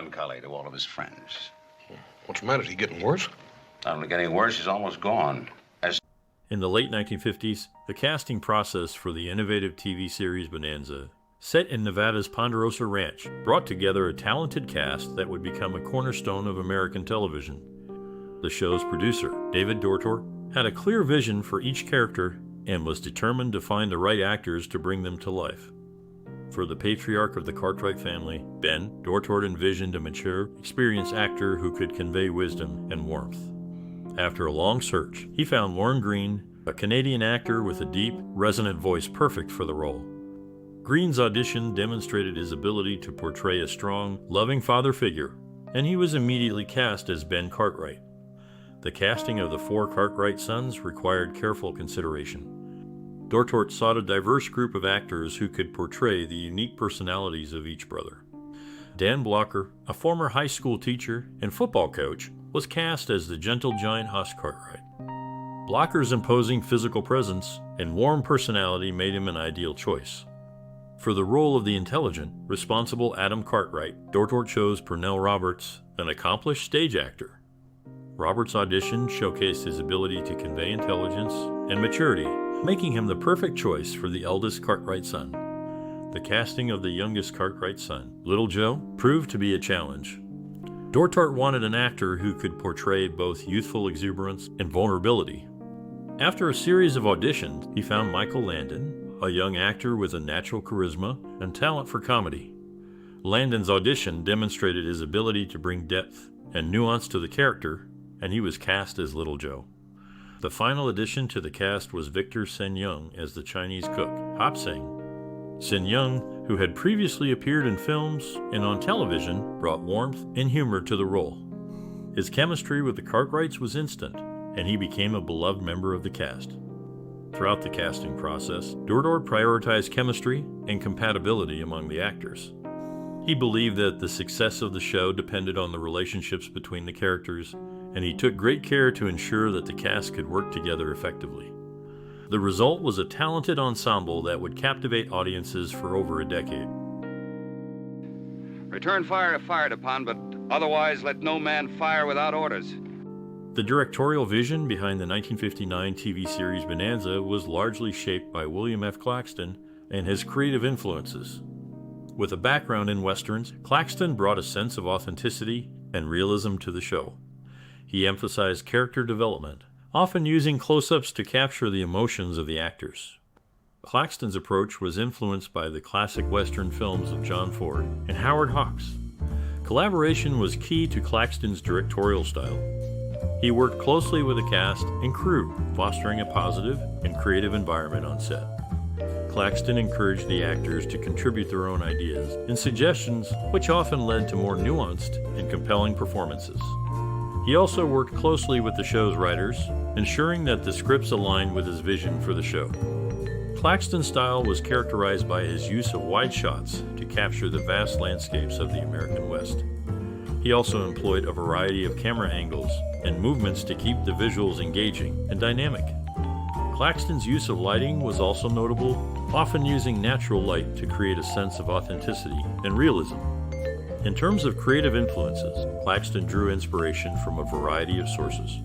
melancholy to all of his friends. What's the matter? Is he getting worse? Not only getting worse, he's almost gone. In the late 1950s, the casting process for the innovative TV series Bonanza, set in Nevada's Ponderosa Ranch, brought together a talented cast that would become a cornerstone of American television. The show's producer, David Dortor, had a clear vision for each character and was determined to find the right actors to bring them to life. For the patriarch of the Cartwright family, Ben, Dortor envisioned a mature, experienced actor who could convey wisdom and warmth. After a long search, he found Lorne Greene, a Canadian actor with a deep, resonant voice perfect for the role. Greene's audition demonstrated his ability to portray a strong, loving father figure, and he was immediately cast as Ben Cartwright. The casting of the 4 Cartwright sons required careful consideration. Dortor sought a diverse group of actors who could portray the unique personalities of each brother. Dan Blocker, a former high school teacher and football coach, was cast as the gentle giant Huss Cartwright. Blocker's imposing physical presence and warm personality made him an ideal choice. For the role of the intelligent, responsible Adam Cartwright, Dortor chose Pernell Roberts, an accomplished stage actor. Roberts' audition showcased his ability to convey intelligence and maturity, making him the perfect choice for the eldest Cartwright son. The casting of the youngest Cartwright son, Little Joe, proved to be a challenge. Dortor wanted an actor who could portray both youthful exuberance and vulnerability. After a series of auditions, he found Michael Landon, a young actor with a natural charisma and talent for comedy. Landon's audition demonstrated his ability to bring depth and nuance to the character, and he was cast as Little Joe. The final addition to the cast was Victor Sen Yung as the Chinese cook, Hop Sing. Sen Yung, who had previously appeared in films and on television, brought warmth and humor to the role. His chemistry with the Cartwrights was instant, and he became a beloved member of the cast. Throughout the casting process, Dortor prioritized chemistry and compatibility among the actors. He believed that the success of the show depended on the relationships between the characters, and he took great care to ensure that the cast could work together effectively. The result was a talented ensemble that would captivate audiences for over a decade. Return fire if fired upon, but otherwise let no man fire without orders. The directorial vision behind the 1959 TV series Bonanza was largely shaped by William F. Claxton and his creative influences. With a background in westerns, Claxton brought a sense of authenticity and realism to the show. He emphasized character development, often using close-ups to capture the emotions of the actors. Claxton's approach was influenced by the classic Western films of John Ford and Howard Hawks. Collaboration was key to Claxton's directorial style. He worked closely with the cast and crew, fostering a positive and creative environment on set. Claxton encouraged the actors to contribute their own ideas and suggestions, which often led to more nuanced and compelling performances. He also worked closely with the show's writers, ensuring that the scripts aligned with his vision for the show. Claxton's style was characterized by his use of wide shots to capture the vast landscapes of the American West. He also employed a variety of camera angles and movements to keep the visuals engaging and dynamic. Claxton's use of lighting was also notable, often using natural light to create a sense of authenticity and realism. In terms of creative influences, Claxton drew inspiration from a variety of sources.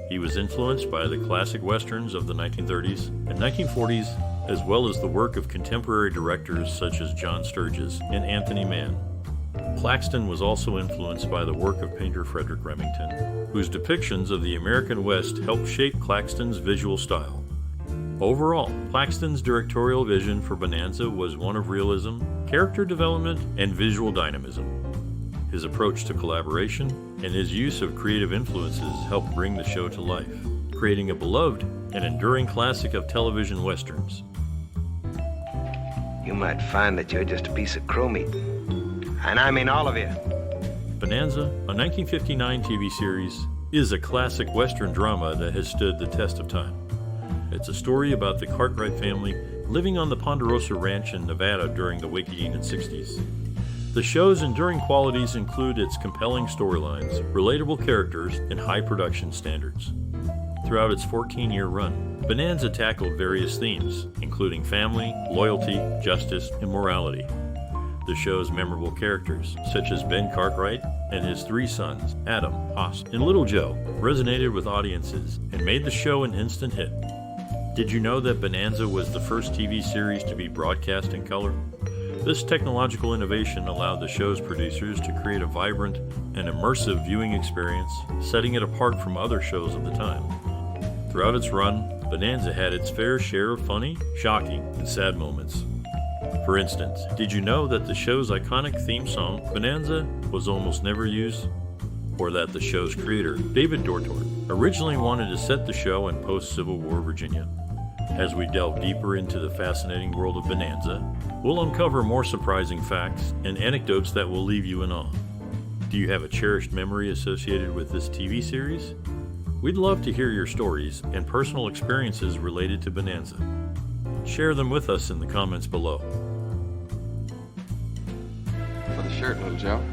He was influenced by the classic westerns of the 1930s and 1940s, as well as the work of contemporary directors such as John Sturges and Anthony Mann. Claxton was also influenced by the work of painter Frederick Remington, whose depictions of the American West helped shape Claxton's visual style. Overall, Claxton's directorial vision for Bonanza was one of realism, character development, and visual dynamism. His approach to collaboration and his use of creative influences helped bring the show to life, creating a beloved and enduring classic of television westerns. You might find that you're just a piece of crow meat. And I mean all of you. Bonanza, a 1959 TV series, is a classic western drama that has stood the test of time. It's a story about the Cartwright family living on the Ponderosa Ranch in Nevada during the late 1960s. The show's enduring qualities include its compelling storylines, relatable characters, and high production standards. Throughout its 14-year run, Bonanza tackled various themes, including family, loyalty, justice, and morality. The show's memorable characters, such as Ben Cartwright and his three sons, Adam, Hoss, and Little Joe, resonated with audiences and made the show an instant hit. Did you know that Bonanza was the first TV series to be broadcast in color? This technological innovation allowed the show's producers to create a vibrant and immersive viewing experience, setting it apart from other shows of the time. Throughout its run, Bonanza had its fair share of funny, shocking, and sad moments. For instance, did you know that the show's iconic theme song, Bonanza, was almost never used? Or that the show's creator, David Dortort, originally wanted to set the show in post-Civil War Virginia? As we delve deeper into the fascinating world of Bonanza, we'll uncover more surprising facts and anecdotes that will leave you in awe. Do you have a cherished memory associated with this TV series? We'd love to hear your stories and personal experiences related to Bonanza. Share them with us in the comments below. For the shirt, little Joe.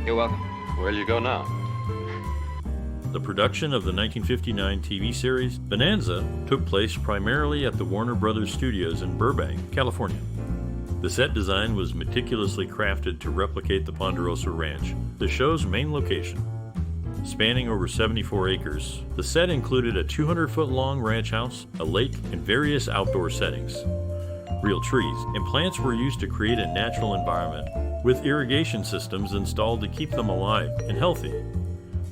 You're welcome. Where'll you go now? The production of the 1959 TV series Bonanza took place primarily at the Warner Brothers Studios in Burbank, California. The set design was meticulously crafted to replicate the Ponderosa Ranch, the show's main location. Spanning over 74 acres, the set included a 200-foot-long ranch house, a lake, and various outdoor settings. Real trees and plants were used to create a natural environment, with irrigation systems installed to keep them alive and healthy.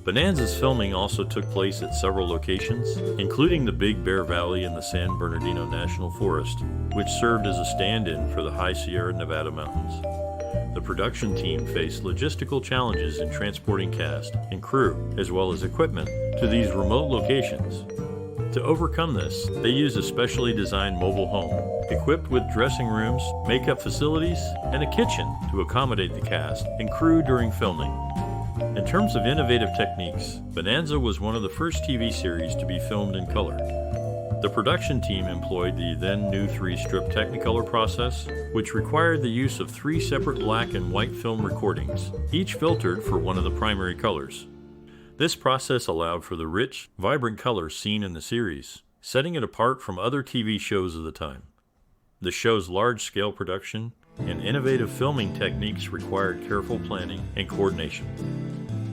Bonanza's filming also took place at several locations, including the Big Bear Valley in the San Bernardino National Forest, which served as a stand-in for the High Sierra Nevada mountains. The production team faced logistical challenges in transporting cast and crew, as well as equipment, to these remote locations. To overcome this, they used a specially designed mobile home, equipped with dressing rooms, makeup facilities, and a kitchen to accommodate the cast and crew during filming. In terms of innovative techniques, Bonanza was one of the first TV series to be filmed in color. The production team employed the then new 3-strip Technicolor process, which required the use of 3 separate black and white film recordings, each filtered for one of the primary colors. This process allowed for the rich, vibrant colors seen in the series, setting it apart from other TV shows of the time. The show's large-scale production and innovative filming techniques required careful planning and coordination.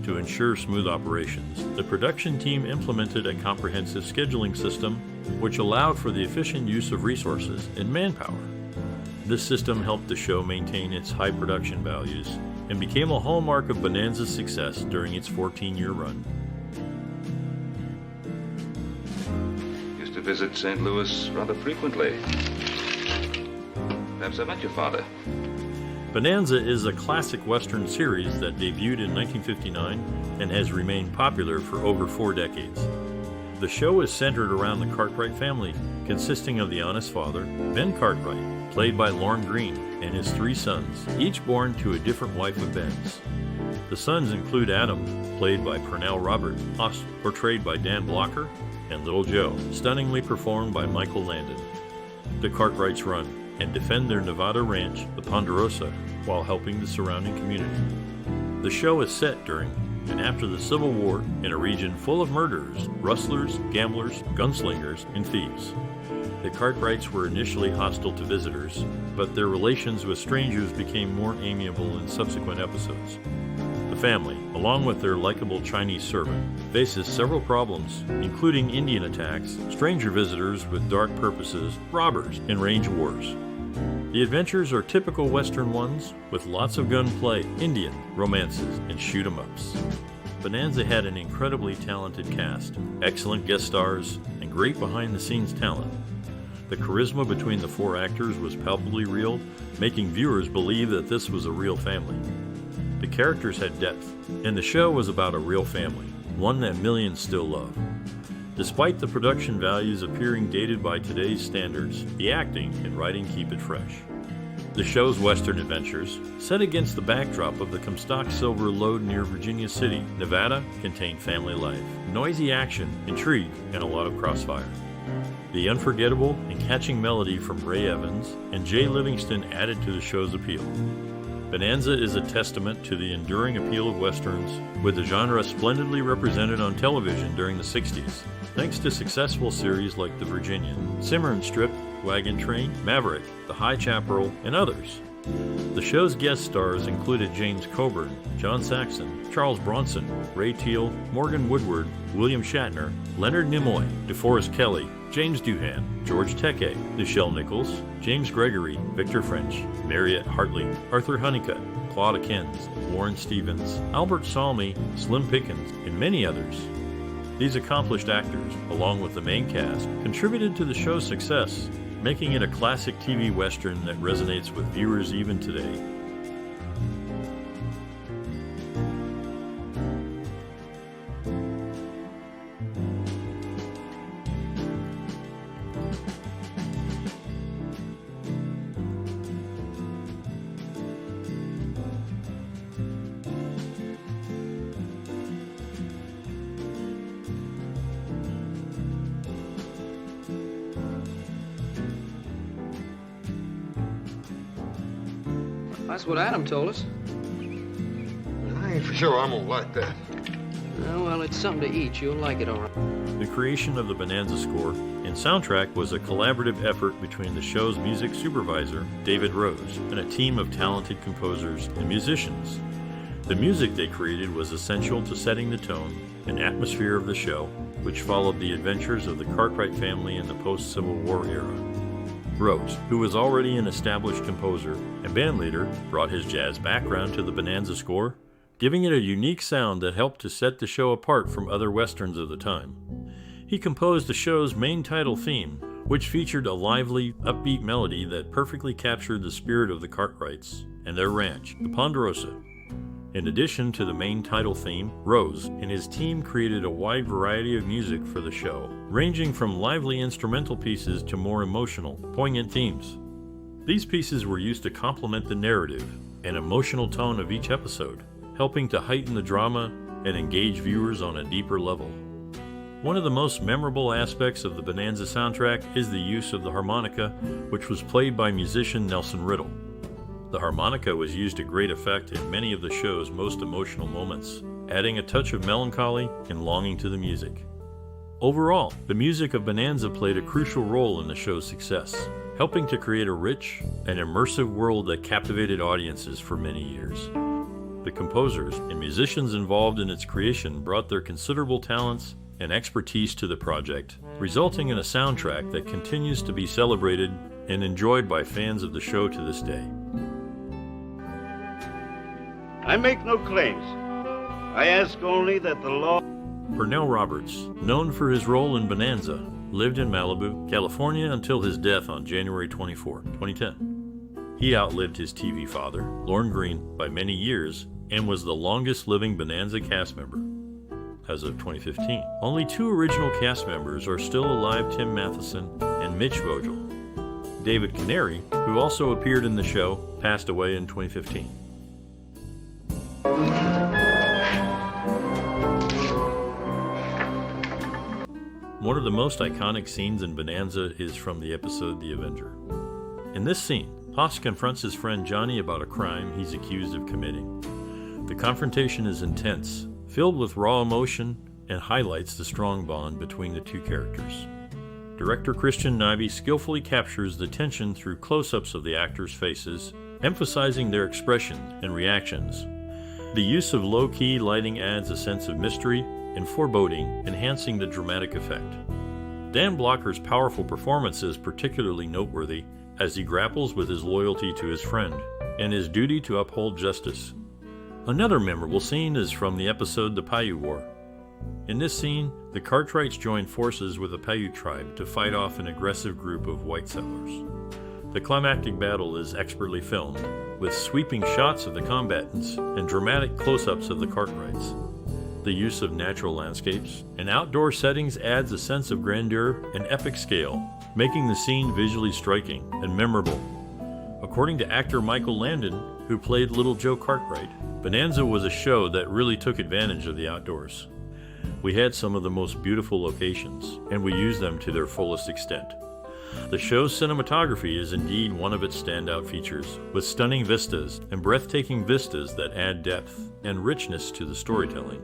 To ensure smooth operations, the production team implemented a comprehensive scheduling system which allowed for the efficient use of resources and manpower. This system helped the show maintain its high production values and became a hallmark of Bonanza's success during its 14-year run. Used to visit St. Louis rather frequently. Perhaps I met your father. Bonanza is a classic Western series that debuted in 1959 and has remained popular for over 4 decades. The show is centered around the Cartwright family, consisting of the honest father, Ben Cartwright, played by Lorne Greene, and his 3 sons, each born to a different wife of Ben's. The sons include Adam, played by Pernell Robert, Hoss, portrayed by Dan Blocker, and Little Joe, stunningly performed by Michael Landon. The Cartwrights run and defend their Nevada ranch, the Ponderosa, while helping the surrounding community. The show is set during and after the Civil War in a region full of murderers, rustlers, gamblers, gunslingers, and thieves. The Cartwrights were initially hostile to visitors, but their relations with strangers became more amiable in subsequent episodes. The family, along with their likable Chinese servant, faces several problems, including Indian attacks, stranger visitors with dark purposes, robbers, and range wars. The adventures are typical Western ones, with lots of gunplay, Indian, romances, and shoot-'em-ups. Bonanza had an incredibly talented cast, excellent guest stars, and great behind-the-scenes talent. The charisma between the 4 actors was palpably real, making viewers believe that this was a real family. The characters had depth, and the show was about a real family, one that millions still love. Despite the production values appearing dated by today's standards, the acting and writing keep it fresh. The show's Western adventures, set against the backdrop of the Comstock Silver Lode near Virginia City, Nevada, contain family life, noisy action, intrigue, and a lot of crossfire. The unforgettable and catching melody from Ray Evans and Jay Livingston added to the show's appeal. Bonanza is a testament to the enduring appeal of Westerns, with the genre splendidly represented on television during the 60s, thanks to successful series like The Virginian, Cimarron Strip, Wagon Train, Maverick, The High Chaparral, and others. The show's guest stars included James Coburn, John Saxon, Charles Bronson, Ray Teal, Morgan Woodward, William Shatner, Leonard Nimoy, DeForest Kelley, James Doohan, George Takei, Nichelle Nichols, James Gregory, Victor French, Mariette Hartley, Arthur Honeycutt, Claude Akins, Warren Stevens, Albert Salmi, Slim Pickens, and many others. These accomplished actors, along with the main cast, contributed to the show's success, making it a classic TV Western that resonates with viewers even today. That's what Adam told us. I ain't for sure I'm gonna like that. Well, it's something to eat. You'll like it all right. The creation of the Bonanza score and soundtrack was a collaborative effort between the show's music supervisor, David Rhodes, and a team of talented composers and musicians. The music they created was essential to setting the tone and atmosphere of the show, which followed the adventures of the Cartwright family in the post-Civil War era. Rhodes, who was already an established composer and bandleader, brought his jazz background to the Bonanza score, giving it a unique sound that helped to set the show apart from other westerns of the time. He composed the show's main title theme, which featured a lively, upbeat melody that perfectly captured the spirit of the Cartwrights and their ranch, the Ponderosa. In addition to the main title theme, Rhodes and his team created a wide variety of music for the show, ranging from lively instrumental pieces to more emotional, poignant themes. These pieces were used to complement the narrative and emotional tone of each episode, helping to heighten the drama and engage viewers on a deeper level. One of the most memorable aspects of the Bonanza soundtrack is the use of the harmonica, which was played by musician Nelson Riddle. The harmonica was used to great effect in many of the show's most emotional moments, adding a touch of melancholy and longing to the music. Overall, the music of Bonanza played a crucial role in the show's success, helping to create a rich and immersive world that captivated audiences for many years. The composers and musicians involved in its creation brought their considerable talents and expertise to the project, resulting in a soundtrack that continues to be celebrated and enjoyed by fans of the show to this day. I make no claims. I ask only that the law... Pernell Roberts, known for his role in Bonanza, lived in Malibu, California until his death on January 24, 2010. He outlived his TV father, Lorne Greene, by many years and was the longest living Bonanza cast member. As of 2015, only 2 original cast members are still alive: Tim Matheson and Mitch Vogel. David Canary, who also appeared in the show, passed away in 2015. One of the most iconic scenes in Bonanza is from the episode The Avenger. In this scene, Hoss confronts his friend Johnny about a crime he's accused of committing. The confrontation is intense, filled with raw emotion, and highlights the strong bond between the two characters. Director Christian Nyby skillfully captures the tension through close-ups of the actors' faces, emphasizing their expressions and reactions. The use of low-key lighting adds a sense of mystery and foreboding, enhancing the dramatic effect. Dan Blocker's powerful performance is particularly noteworthy as he grapples with his loyalty to his friend and his duty to uphold justice. Another memorable scene is from the episode The Paiute War. In this scene, the Cartwrights join forces with the Paiute tribe to fight off an aggressive group of white settlers. The climactic battle is expertly filmed, with sweeping shots of the combatants and dramatic close-ups of the Cartwrights. The use of natural landscapes and outdoor settings adds a sense of grandeur and epic scale, making the scene visually striking and memorable. According to actor Michael Landon, who played Little Joe Cartwright, Bonanza was a show that really took advantage of the outdoors. We had some of the most beautiful locations, and we used them to their fullest extent. The show's cinematography is indeed one of its standout features, with stunning vistas and breathtaking vistas that add depth and richness to the storytelling.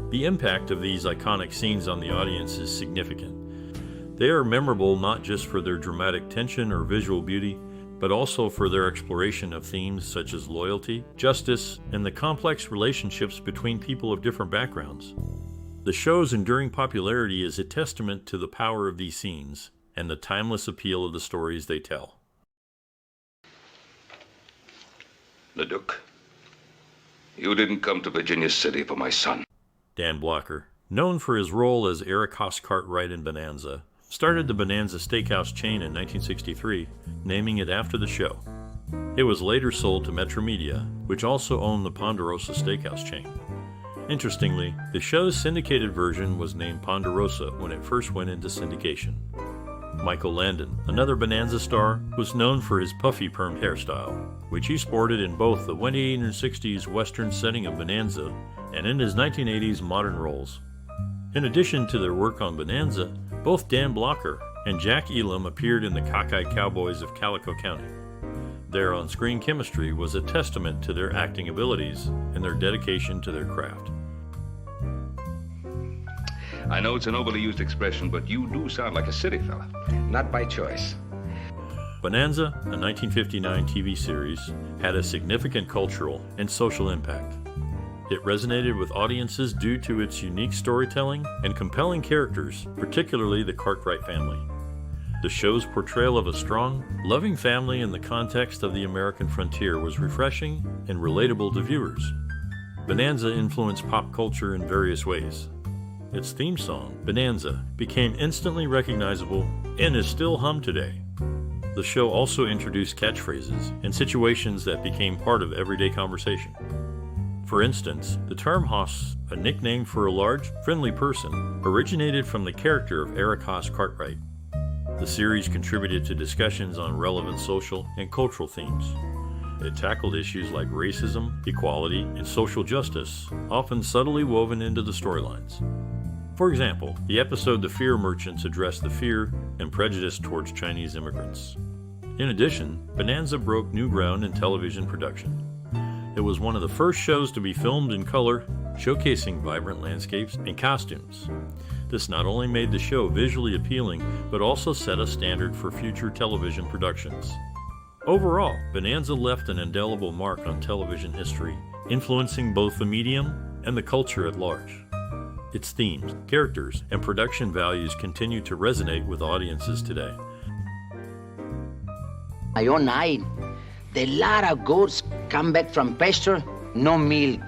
The impact of these iconic scenes on the audience is significant. They are memorable not just for their dramatic tension or visual beauty, but also for their exploration of themes such as loyalty, justice, and the complex relationships between people of different backgrounds. The show's enduring popularity is a testament to the power of these scenes and the timeless appeal of the stories they tell. Leduc, you didn't come to Virginia City for my son. Dan Blocker, known for his role as Eric Haas Cartwright in Bonanza, started the Bonanza Steakhouse chain in 1963, naming it after the show. It was later sold to Metromedia, which also owned the Ponderosa Steakhouse chain. Interestingly, the show's syndicated version was named Ponderosa when it first went into syndication. Michael Landon, another Bonanza star, was known for his puffy perm hairstyle, which he sported in both the 1960s Western setting of Bonanza and in his 1980s modern roles. In addition to their work on Bonanza, both Dan Blocker and Jack Elam appeared in the Cockeyed Cowboys of Calico County. Their on-screen chemistry was a testament to their acting abilities and their dedication to their craft. I know it's an overly used expression, but you do sound like a city fella. Not by choice. Bonanza, a 1959 TV series, had a significant cultural and social impact. It resonated with audiences due to its unique storytelling and compelling characters, particularly the Cartwright family. The show's portrayal of a strong, loving family in the context of the American frontier was refreshing and relatable to viewers. Bonanza influenced pop culture in various ways. Its theme song, Bonanza, became instantly recognizable and is still hummed today. The show also introduced catchphrases and situations that became part of everyday conversation. For instance, the term Hoss, a nickname for a large, friendly person, originated from the character of Eric Haas Cartwright. The series contributed to discussions on relevant social and cultural themes. It tackled issues like racism, equality, and social justice, often subtly woven into the storylines. For example, the episode The Fear Merchants addressed the fear and prejudice towards Chinese immigrants. In addition, Bonanza broke new ground in television production. It was one of the first shows to be filmed in color, showcasing vibrant landscapes and costumes. This not only made the show visually appealing, but also set a standard for future television productions. Overall, Bonanza left an indelible mark on television history, influencing both the medium and the culture at large. Its themes, characters, and production values continue to resonate with audiences today. My own eye, the lot of goats come back from pasture, no milk.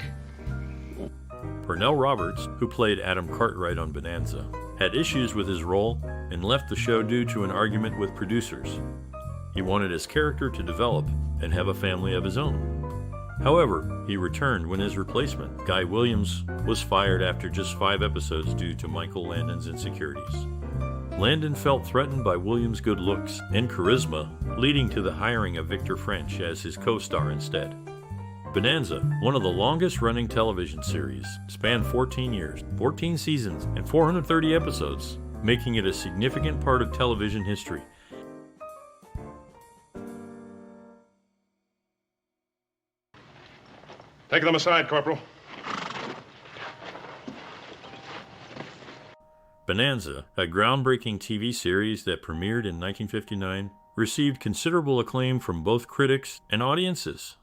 Pernell Roberts, who played Adam Cartwright on Bonanza, had issues with his role and left the show due to an argument with producers. He wanted his character to develop and have a family of his own. However, he returned when his replacement, Guy Williams, was fired after just 5 episodes due to Michael Landon's insecurities. Landon felt threatened by Williams' good looks and charisma, leading to the hiring of Victor French as his co-star instead. Bonanza, one of the longest-running television series, spanned 14 years, 14 seasons, and 430 episodes, making it a significant part of television history. Take them aside, Corporal. Bonanza, a groundbreaking TV series that premiered in 1959, received considerable acclaim from both critics and audiences.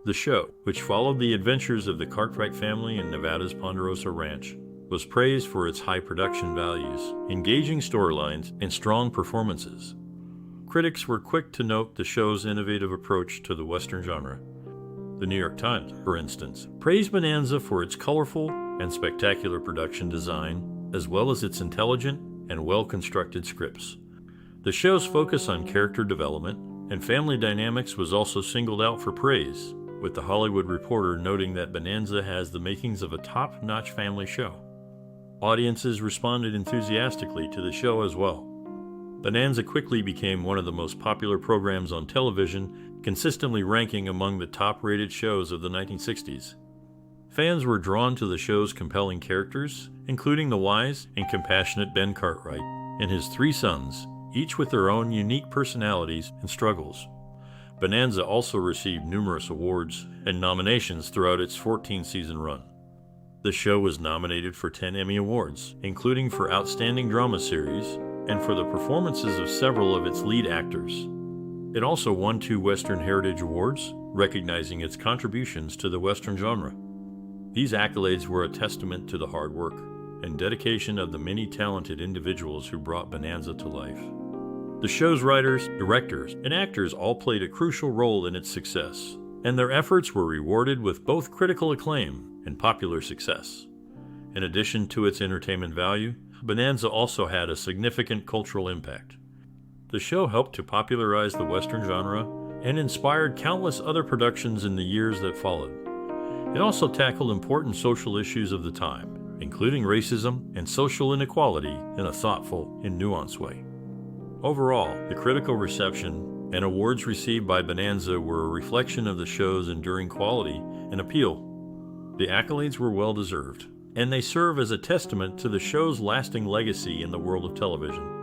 The show, which followed the adventures of the Cartwright family in Nevada's Ponderosa Ranch, was praised for its high production values, engaging storylines, and strong performances. Critics were quick to note the show's innovative approach to the Western genre. The New York Times, for instance, praised Bonanza for its colorful and spectacular production design, as well as its intelligent and well-constructed scripts. The show's focus on character development and family dynamics was also singled out for praise, with The Hollywood Reporter noting that Bonanza has the makings of a top-notch family show. Audiences responded enthusiastically to the show as well. Bonanza quickly became one of the most popular programs on television, consistently ranking among the top-rated shows of the 1960s. Fans were drawn to the show's compelling characters, including the wise and compassionate Ben Cartwright and his 3 sons, each with their own unique personalities and struggles. Bonanza also received numerous awards and nominations throughout its 14-season run. The show was nominated for 10 Emmy Awards, including for Outstanding Drama Series and for the performances of several of its lead actors. It also won 2 Western Heritage Awards, recognizing its contributions to the Western genre. These accolades were a testament to the hard work and dedication of the many talented individuals who brought Bonanza to life. The show's writers, directors, and actors all played a crucial role in its success, and their efforts were rewarded with both critical acclaim and popular success. In addition to its entertainment value, Bonanza also had a significant cultural impact. The show helped to popularize the Western genre and inspired countless other productions in the years that followed. It also tackled important social issues of the time, including racism and social inequality, in a thoughtful and nuanced way. Overall, the critical reception and awards received by Bonanza were a reflection of the show's enduring quality and appeal. The accolades were well-deserved, and they serve as a testament to the show's lasting legacy in the world of television.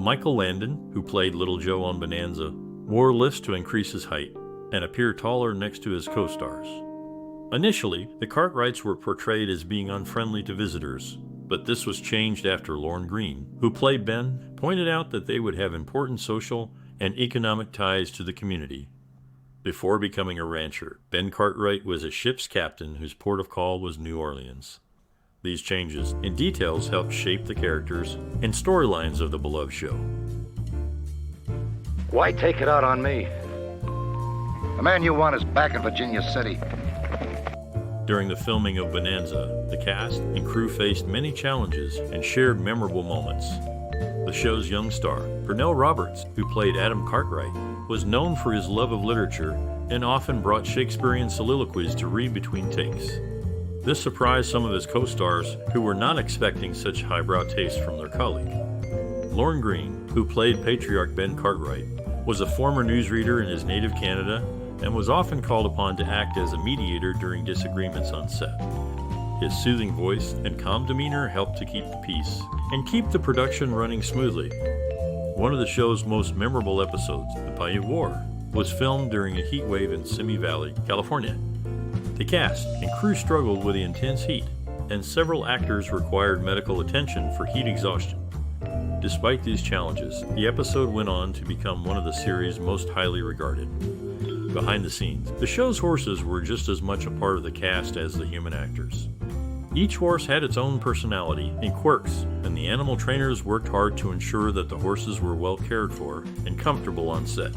Michael Landon, who played Little Joe on Bonanza, wore lifts to increase his height and appear taller next to his co-stars. Initially, the Cartwrights were portrayed as being unfriendly to visitors, but this was changed after Lorne Greene, who played Ben, pointed out that they would have important social and economic ties to the community. Before becoming a rancher, Ben Cartwright was a ship's captain whose port of call was New Orleans. These changes and details helped shape the characters and storylines of the beloved show. Why take it out on me? The man you want is back in Virginia City. During the filming of Bonanza, the cast and crew faced many challenges and shared memorable moments. The show's young star, Pernell Roberts, who played Adam Cartwright, was known for his love of literature and often brought Shakespearean soliloquies to read between takes. This surprised some of his co-stars who were not expecting such highbrow taste from their colleague. Lorne Greene, who played patriarch Ben Cartwright, was a former newsreader in his native Canada and was often called upon to act as a mediator during disagreements on set. His soothing voice and calm demeanor helped to keep the peace and keep the production running smoothly. One of the show's most memorable episodes, The Bayou War, was filmed during a heat wave in Simi Valley, California. The cast and crew struggled with the intense heat, and several actors required medical attention for heat exhaustion. Despite these challenges, the episode went on to become one of the series' most highly regarded. Behind the scenes, the show's horses were just as much a part of the cast as the human actors. Each horse had its own personality and quirks, and the animal trainers worked hard to ensure that the horses were well cared for and comfortable on set.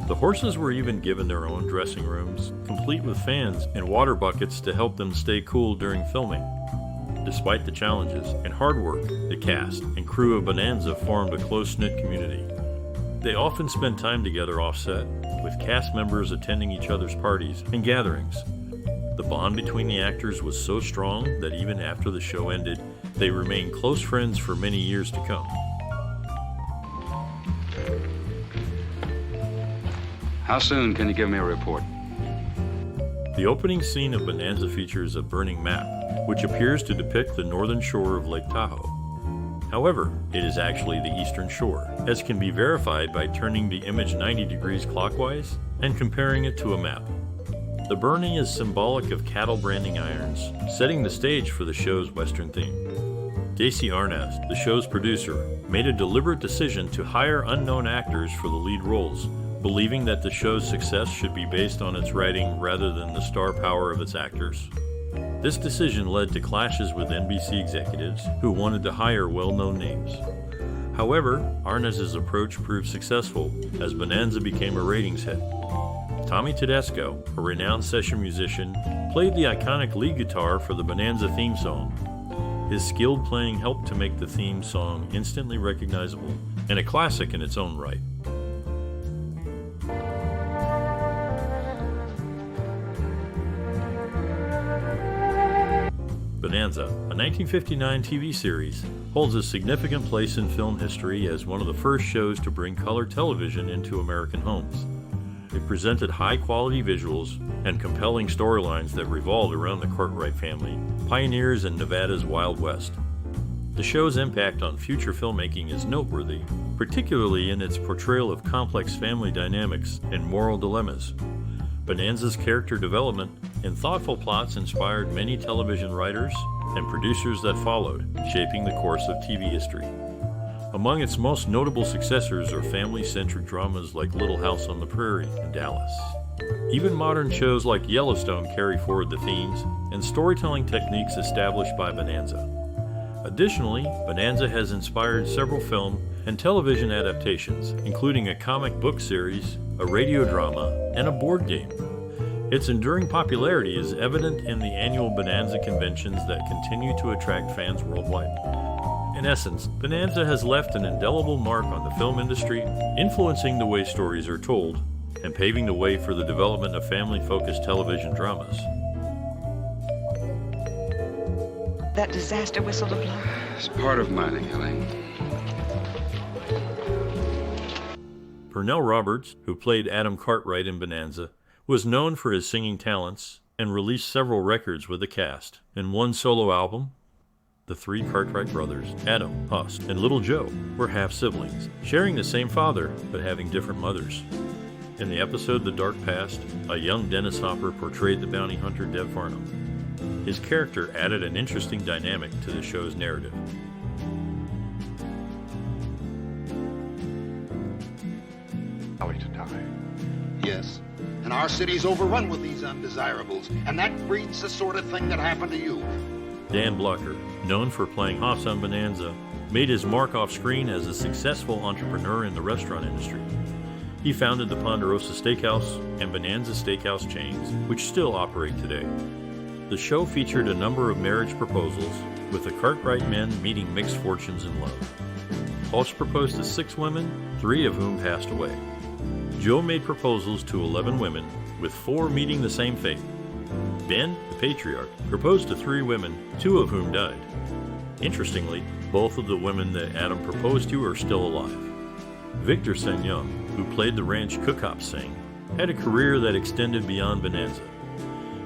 The horses were even given their own dressing rooms, complete with fans and water buckets to help them stay cool during filming. Despite the challenges and hard work, the cast and crew of Bonanza formed a close-knit community. They often spent time together off-set, with cast members attending each other's parties and gatherings. The bond between the actors was so strong that even after the show ended, they remained close friends for many years to come. How soon can you give me a report? The opening scene of Bonanza features a burning map, which appears to depict the northern shore of Lake Tahoe. However, it is actually the eastern shore, as can be verified by turning the image 90 degrees clockwise and comparing it to a map. The burning is symbolic of cattle branding irons, setting the stage for the show's Western theme. Daisy Arnaz, the show's producer, made a deliberate decision to hire unknown actors for the lead roles, believing that the show's success should be based on its writing rather than the star power of its actors. This decision led to clashes with NBC executives who wanted to hire well-known names. However, Arnaz's approach proved successful as Bonanza became a ratings hit. Tommy Tedesco, a renowned session musician, played the iconic lead guitar for the Bonanza theme song. His skilled playing helped to make the theme song instantly recognizable and a classic in its own right. Bonanza, a 1959 TV series, holds a significant place in film history as one of the first shows to bring color television into American homes. It presented high-quality visuals and compelling storylines that revolved around the Cartwright family, pioneers in Nevada's Wild West. The show's impact on future filmmaking is noteworthy, particularly in its portrayal of complex family dynamics and moral dilemmas. Bonanza's character development and thoughtful plots inspired many television writers and producers that followed, shaping the course of TV history. Among its most notable successors are family-centric dramas like Little House on the Prairie and Dallas. Even modern shows like Yellowstone carry forward the themes and storytelling techniques established by Bonanza. Additionally, Bonanza has inspired several film and television adaptations, including a comic book series, a radio drama, and a board game. Its enduring popularity is evident in the annual Bonanza conventions that continue to attract fans worldwide. In essence, Bonanza has left an indelible mark on the film industry, influencing the way stories are told, and paving the way for the development of family-focused television dramas. That disaster whistle to blow? It's part of mining, Ellie. Pernell Roberts, who played Adam Cartwright in Bonanza, was known for his singing talents and released several records with the cast. In one solo album, the three Cartwright brothers, Adam, Huss, and Little Joe, were half-siblings, sharing the same father but having different mothers. In the episode The Dark Past, a young Dennis Hopper portrayed the bounty hunter Dev Farnham. His character added an interesting dynamic to the show's narrative. To die. Yes, and our city's overrun with these undesirables, and that breeds the sort of thing that happened to you. Dan Blocker, known for playing Hoss on Bonanza, made his mark off screen as a successful entrepreneur in the restaurant industry. He founded the Ponderosa Steakhouse and Bonanza Steakhouse chains, which still operate today. The show featured a number of marriage proposals, with the Cartwright men meeting mixed fortunes in love. Hoss proposed to 6 women, 3 of whom passed away. Joe made proposals to 11 women, with 4 meeting the same fate. Ben, the patriarch, proposed to 3 women, 2 of whom died. Interestingly, both of the women that Adam proposed to are still alive. Victor Sen-Young, who played the ranch cook-op Singh, had a career that extended beyond Bonanza.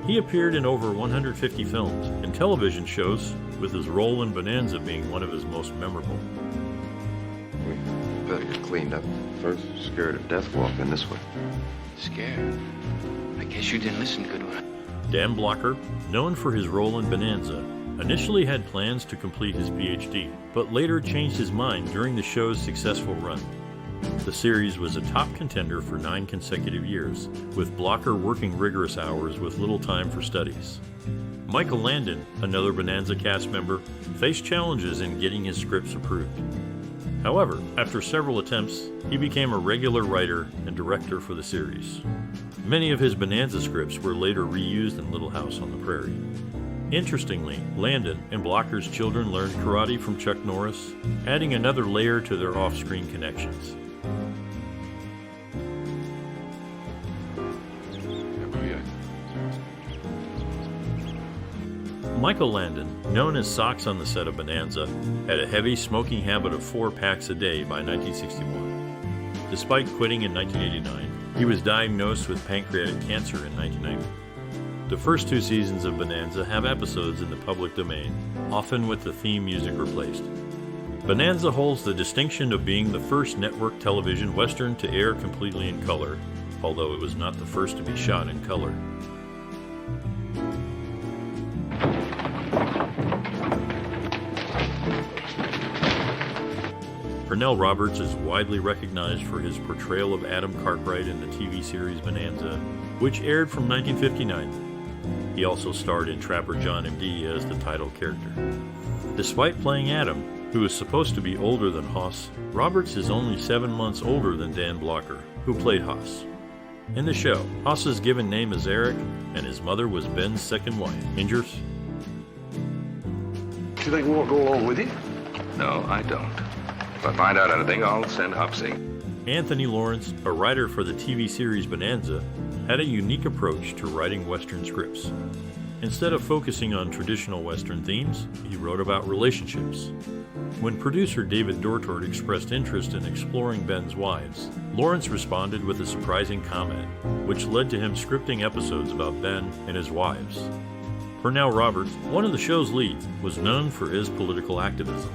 He appeared in over 150 films and television shows, with his role in Bonanza being one of his most memorable. We better get cleaned up first. Scared of death walking this way. Scared? I guess you didn't listen good one. Dan Blocker, known for his role in Bonanza, initially had plans to complete his PhD, but later changed his mind during the show's successful run. The series was a top contender for 9 consecutive years, with Blocker working rigorous hours with little time for studies. Michael Landon, another Bonanza cast member, faced challenges in getting his scripts approved. However, after several attempts, he became a regular writer and director for the series. Many of his Bonanza scripts were later reused in Little House on the Prairie. Interestingly, Landon and Blocker's children learned karate from Chuck Norris, adding another layer to their off-screen connections. Michael Landon, known as Socks on the set of Bonanza, had a heavy smoking habit of 4 packs a day by 1961. Despite quitting in 1989, he was diagnosed with pancreatic cancer in 1990. The first 2 seasons of Bonanza have episodes in the public domain, often with the theme music replaced. Bonanza holds the distinction of being the first network television Western to air completely in color, although it was not the first to be shot in color. Pernell Roberts is widely recognized for his portrayal of Adam Cartwright in the TV series Bonanza, which aired from 1959. He also starred in Trapper John M.D. as the title character. Despite playing Adam, who is supposed to be older than Hoss, Roberts is only 7 months older than Dan Blocker, who played Hoss. In the show, Hoss's given name is Eric, and his mother was Ben's second wife. Ingers? Do you think we won't go along with you? No, I don't. If I find out anything, I'll send Hopsy. Anthony Lawrence, a writer for the TV series Bonanza, had a unique approach to writing Western scripts. Instead of focusing on traditional Western themes, he wrote about relationships. When producer David Dortort expressed interest in exploring Ben's wives, Lawrence responded with a surprising comment, which led to him scripting episodes about Ben and his wives. Pernell Roberts, one of the show's leads, was known for his political activism.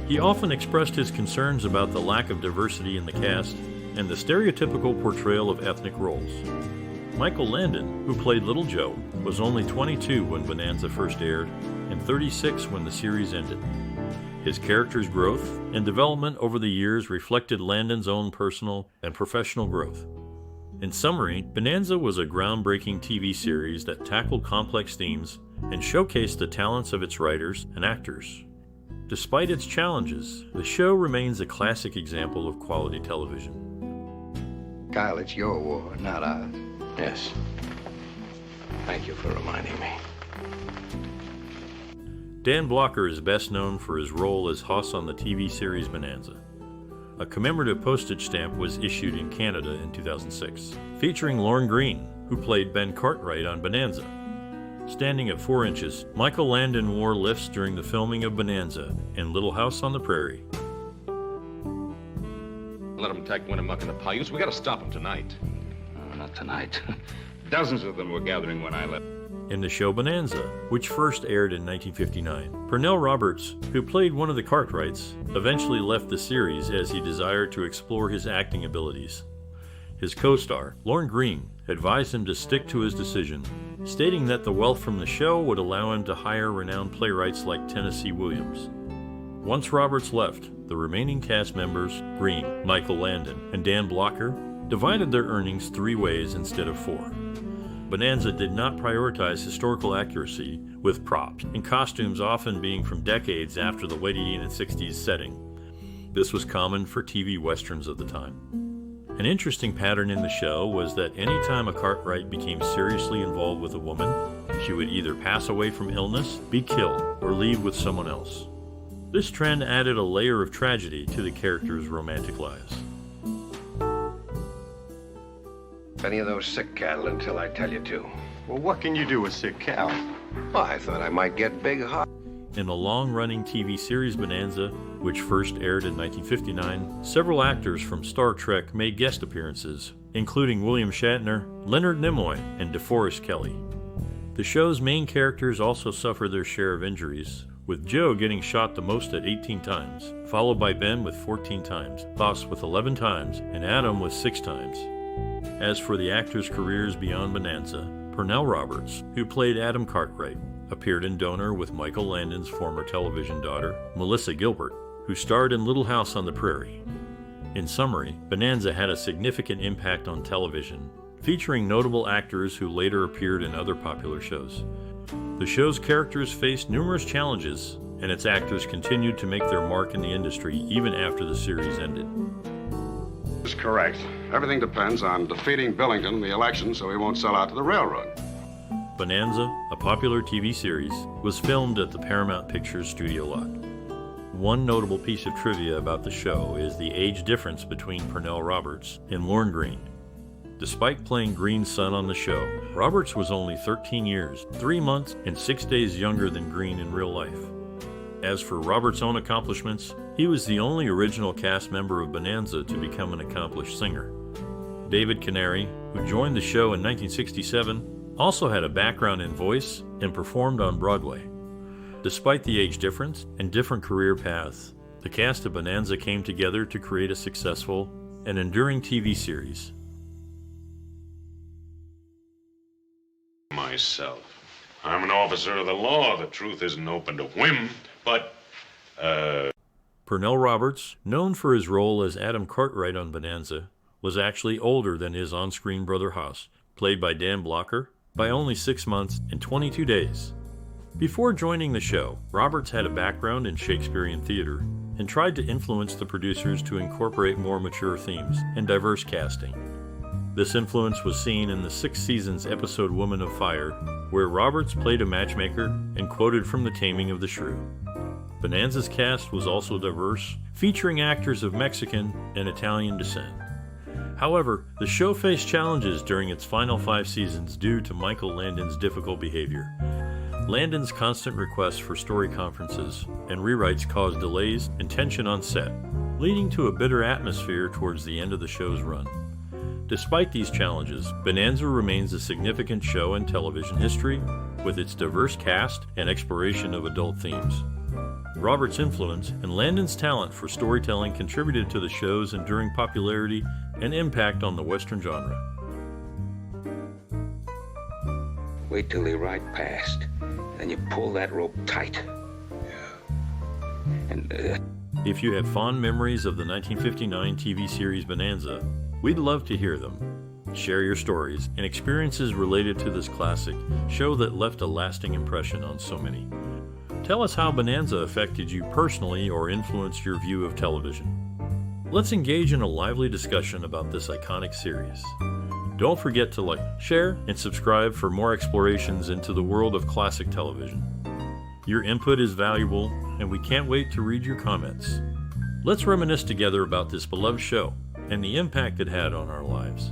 He often expressed his concerns about the lack of diversity in the cast and the stereotypical portrayal of ethnic roles. Michael Landon, who played Little Joe, was only 22 when Bonanza first aired and 36 when the series ended. His character's growth and development over the years reflected Landon's own personal and professional growth. In summary, Bonanza was a groundbreaking TV series that tackled complex themes and showcased the talents of its writers and actors. Despite its challenges, the show remains a classic example of quality television. Kyle, it's your war, not ours. Yes. Thank you for reminding me. Dan Blocker is best known for his role as Hoss on the TV series Bonanza. A commemorative postage stamp was issued in Canada in 2006, featuring Lorne Greene, who played Ben Cartwright on Bonanza. Standing at 4 inches, Michael Landon wore lifts during the filming of Bonanza and Little House on the Prairie. Let them take Winnemucca and the Paiutes. We gotta stop them tonight. Not tonight. Dozens of them were gathering when I left. In the show Bonanza, which first aired in 1959, Pernell Roberts, who played one of the Cartwrights, eventually left the series as he desired to explore his acting abilities. His co-star, Lorne Greene, advised him to stick to his decision, stating that the wealth from the show would allow him to hire renowned playwrights like Tennessee Williams. Once Roberts left, the remaining cast members, Greene, Michael Landon, and Dan Blocker, divided their earnings 3 ways instead of 4. Bonanza did not prioritize historical accuracy, with props and costumes often being from decades after the late 1860s setting. This was common for TV westerns of the time. An interesting pattern in the show was that any time a Cartwright became seriously involved with a woman, she would either pass away from illness, be killed, or leave with someone else. This trend added a layer of tragedy to the characters' romantic lives. Any of those sick cattle until I tell you to. Well, what can you do with sick cow? Well, I thought I might get big hot. In the long-running TV series Bonanza, which first aired in 1959, several actors from Star Trek made guest appearances, including William Shatner, Leonard Nimoy, and DeForest Kelley. The show's main characters also suffered their share of injuries, with Joe getting shot the most at 18 times, followed by Ben with 14 times, Voss with 11 times, and Adam with 6 times. As for the actors' careers beyond Bonanza, Pernell Roberts, who played Adam Cartwright, appeared in Donor with Michael Landon's former television daughter, Melissa Gilbert, who starred in Little House on the Prairie. In summary, Bonanza had a significant impact on television, featuring notable actors who later appeared in other popular shows. The show's characters faced numerous challenges, and its actors continued to make their mark in the industry even after the series ended. That's correct. Everything depends on defeating Billington in the election so he won't sell out to the railroad. Bonanza, a popular TV series, was filmed at the Paramount Pictures studio lot. One notable piece of trivia about the show is the age difference between Pernell Roberts and Lorne Greene. Despite playing Greene's son on the show, Roberts was only 13 years, 3 months, and 6 days younger than Greene in real life. As for Roberts' own accomplishments, he was the only original cast member of Bonanza to become an accomplished singer. David Canary, who joined the show in 1967, also had a background in voice and performed on Broadway. Despite the age difference and different career paths, the cast of Bonanza came together to create a successful and enduring TV series. Myself. I'm an officer of the law. The truth isn't open to whim, but, Pernell Roberts, known for his role as Adam Cartwright on Bonanza, was actually older than his on-screen brother Hoss, played by Dan Blocker, by only 6 months and 22 days. Before joining the show, Roberts had a background in Shakespearean theater and tried to influence the producers to incorporate more mature themes and diverse casting. This influence was seen in the 6th season's episode Woman of Fire, where Roberts played a matchmaker and quoted from The Taming of the Shrew. Bonanza's cast was also diverse, featuring actors of Mexican and Italian descent. However, the show faced challenges during its final 5 seasons due to Michael Landon's difficult behavior. Landon's constant requests for story conferences and rewrites caused delays and tension on set, leading to a bitter atmosphere towards the end of the show's run. Despite these challenges, Bonanza remains a significant show in television history, with its diverse cast and exploration of adult themes. Roberts' influence and Landon's talent for storytelling contributed to the show's enduring popularity and impact on the Western genre. Wait till they ride past. Then you pull that rope tight. And, If you have fond memories of the 1959 TV series Bonanza, we'd love to hear them. Share your stories and experiences related to this classic show that left a lasting impression on so many. Tell us how Bonanza affected you personally or influenced your view of television. Let's engage in a lively discussion about this iconic series. Don't forget to like, share, and subscribe for more explorations into the world of classic television. Your input is valuable, and we can't wait to read your comments. Let's reminisce together about this beloved show and the impact it had on our lives.